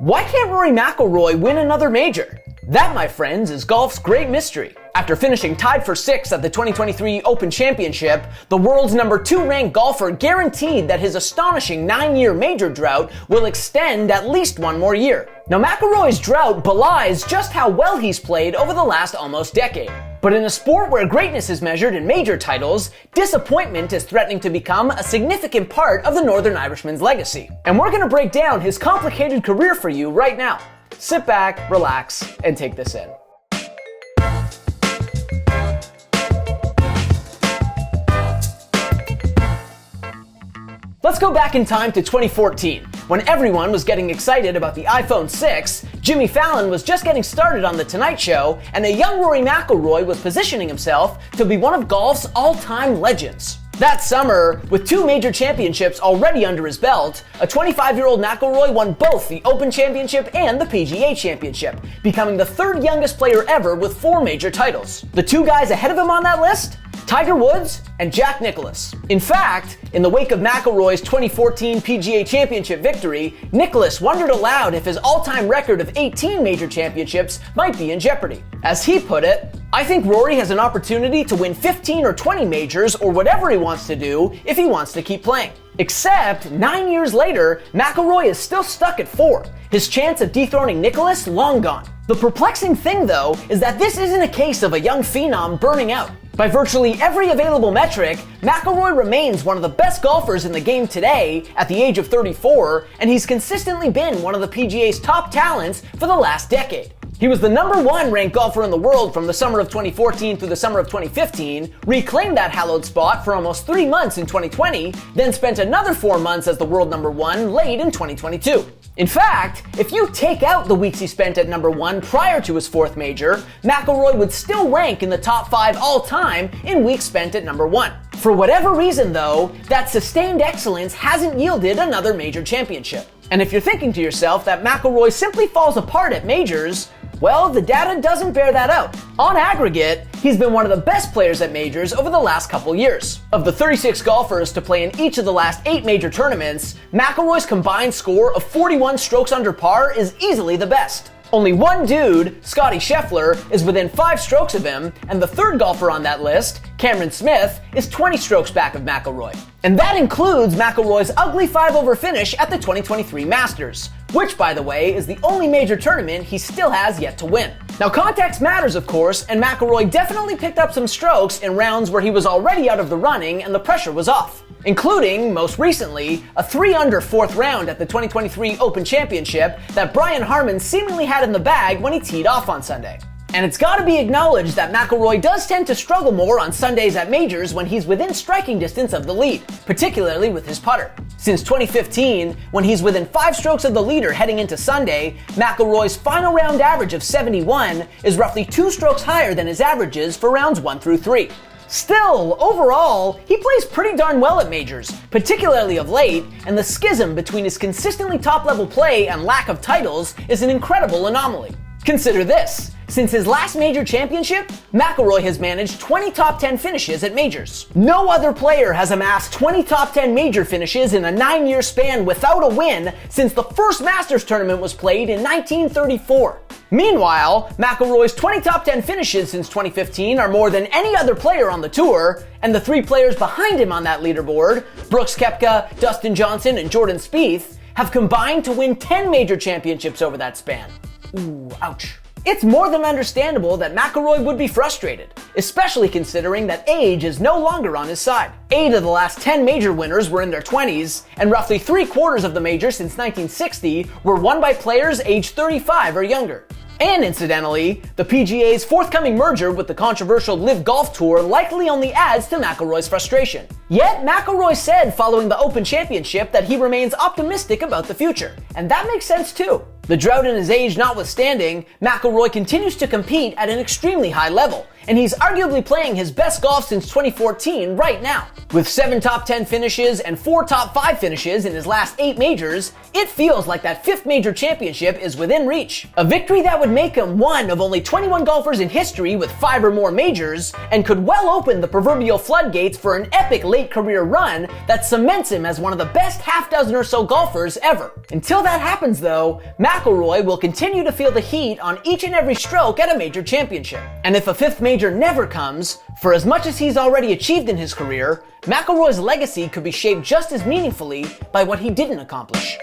Why can't Rory McIlroy win another major? That, my friends, is golf's great mystery. After finishing tied for 6th at the 2023 Open Championship, the world's number 2 ranked golfer guaranteed that his astonishing 9-year major drought will extend at least one more year. Now, McIlroy's drought belies just how well he's played over the last almost decade. But in a sport where greatness is measured in major titles, disappointment is threatening to become a significant part of the Northern Irishman's legacy. And we're going to break down his complicated career for you right now. Sit back, relax, and take this in. Let's go back in time to 2014. When everyone was getting excited about the iPhone 6, Jimmy Fallon was just getting started on The Tonight Show, and a young Rory McIlroy was positioning himself to be one of golf's all-time legends. That summer, with 2 major championships already under his belt, a 25-year-old McIlroy won both the Open Championship and the PGA Championship, becoming the 3rd youngest player ever with 4 major titles. The 2 guys ahead of him on that list? Tiger Woods and Jack Nicklaus. In fact, in the wake of McIlroy's 2014 PGA Championship victory, Nicklaus wondered aloud if his all-time record of 18 major championships might be in jeopardy. As he put it, "I think Rory has an opportunity to win 15 or 20 majors or whatever he wants to do if he wants to keep playing." Except, 9 years later, McIlroy is still stuck at 4. His chance of dethroning Nicklaus long gone. The perplexing thing, though, is that this isn't a case of a young phenom burning out. By virtually every available metric, McIlroy remains one of the best golfers in the game today at the age of 34, and he's consistently been one of the PGA's top talents for the last decade. He was the number 1 ranked golfer in the world from the summer of 2014 through the summer of 2015, reclaimed that hallowed spot for almost 3 months in 2020, then spent another 4 months as the world number 1 late in 2022. In fact, if you take out the weeks he spent at number 1 prior to his 4th major, McIlroy would still rank in the top 5 all-time in weeks spent at number 1. For whatever reason, though, that sustained excellence hasn't yielded another major championship. And if you're thinking to yourself that McIlroy simply falls apart at majors, well, the data doesn't bear that out. On aggregate, he's been one of the best players at majors over the last couple years. Of the 36 golfers to play in each of the last 8 major tournaments, McIlroy's combined score of 41 strokes under par is easily the best. Only one dude, Scottie Scheffler, is within 5 strokes of him, and the 3rd golfer on that list, Cameron Smith, is 20 strokes back of McIlroy. And that includes McIlroy's ugly 5-over finish at the 2023 Masters, which, by the way, is the only major tournament he still has yet to win. Now, context matters, of course, and McIlroy definitely picked up some strokes in rounds where he was already out of the running and the pressure was off, including, most recently, a 3-under 4th round at the 2023 Open Championship that Brian Harman seemingly had in the bag when he teed off on Sunday. And it's got to be acknowledged that McIlroy does tend to struggle more on Sundays at majors when he's within striking distance of the lead, particularly with his putter. Since 2015, when he's within 5 strokes of the leader heading into Sunday, McIlroy's final round average of 71 is roughly 2 strokes higher than his averages for rounds 1 through 3. Still, overall, he plays pretty darn well at majors, particularly of late, and the schism between his consistently top-level play and lack of titles is an incredible anomaly. Consider this. Since his last major championship, McIlroy has managed 20 top 10 finishes at majors. No other player has amassed 20 top 10 major finishes in a 9-year span without a win since the first Masters tournament was played in 1934. Meanwhile, McIlroy's 20 top 10 finishes since 2015 are more than any other player on the tour, and the 3 players behind him on that leaderboard, Brooks Koepka, Dustin Johnson, and Jordan Spieth, have combined to win 10 major championships over that span. Ooh, ouch. It's more than understandable that McIlroy would be frustrated, especially considering that age is no longer on his side. 8 of the last 10 major winners were in their 20s, and roughly 3/4 of the majors since 1960 were won by players aged 35 or younger. And incidentally, the PGA's forthcoming merger with the controversial LIV Golf Tour likely only adds to McIlroy's frustration. Yet, McIlroy said following the Open Championship that he remains optimistic about the future, and that makes sense too. The drought in his age notwithstanding, McIlroy continues to compete at an extremely high level, and he's arguably playing his best golf since 2014 right now. With 7 top 10 finishes and 4 top 5 finishes in his last 8 majors, it feels like that 5th major championship is within reach. A victory that would make him one of only 21 golfers in history with 5 or more majors, and could well open the proverbial floodgates for an epic late career run that cements him as one of the best half dozen or so golfers ever. Until that happens though, McIlroy will continue to feel the heat on each and every stroke at a major championship. And if a 5th major never comes, for as much as he's already achieved in his career, McIlroy's legacy could be shaped just as meaningfully by what he didn't accomplish.